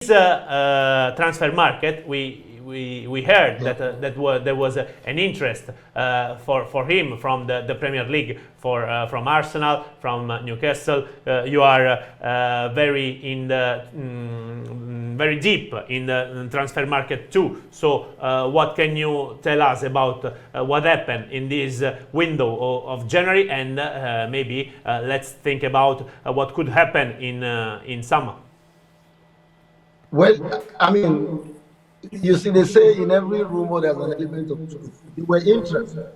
transfer market, we heard that there was an interest for him from the Premier League, from Arsenal, from Newcastle. You are very deep in the transfer market too. So what can you tell us about what happened in this window of January, and maybe let's think about what could happen in summer. Well, I mean, you see, they say in every rumor there's an element of truth. They were interested.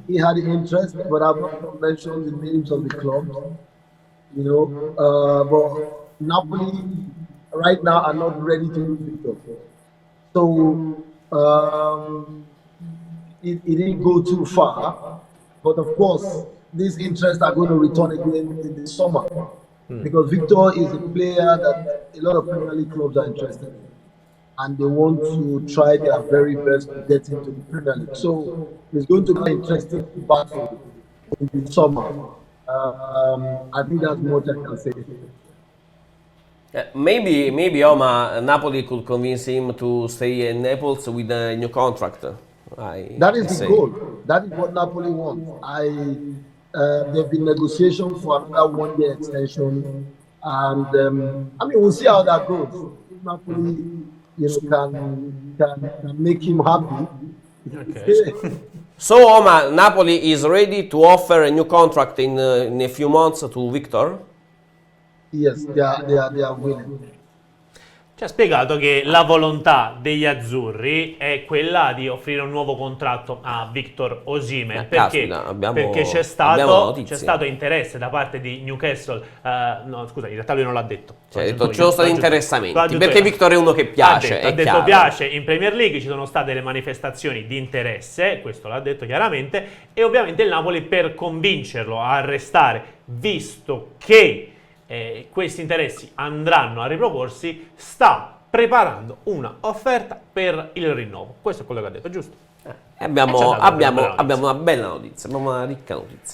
He had interest, but I've not mentioned the names of the clubs. You know, but Napoli right now are not ready to lose Victor. So it didn't go too far. But of course, these interests are going to return again in the summer. Because Victor is a player that a lot of Premier League clubs are interested in, and they want to try their very best to get into the Premier League. So it's going to be an interesting battle in the summer. I think that's what I can say. Maybe Oma, Napoli could convince him to stay in Naples with a new contract. That is the goal. That is what Napoli wants. There have been negotiations for another one-year extension, and I mean, we'll see how that goes. If Napoli, can make him happy. Okay. So, Oma, Napoli is ready to offer a new contract in a few months to Victor? Yes, they are willing. Ci ha spiegato che la volontà degli azzurri è quella di offrire un nuovo contratto a Victor Osimhen, perché c'è stato interesse da parte di Newcastle. No, scusa, in realtà lui non l'ha detto. Cioè, ha detto, ci sono stati interessamenti, perché Victor è uno che piace. Ha detto piace in Premier League, ci sono state le manifestazioni di interesse, questo l'ha detto chiaramente, e ovviamente il Napoli, per convincerlo a restare, visto che questi interessi andranno a riproporsi, sta preparando una offerta per il rinnovo. Questo è quello che ha detto, giusto? Abbiamo una bella notizia, abbiamo una ricca notizia.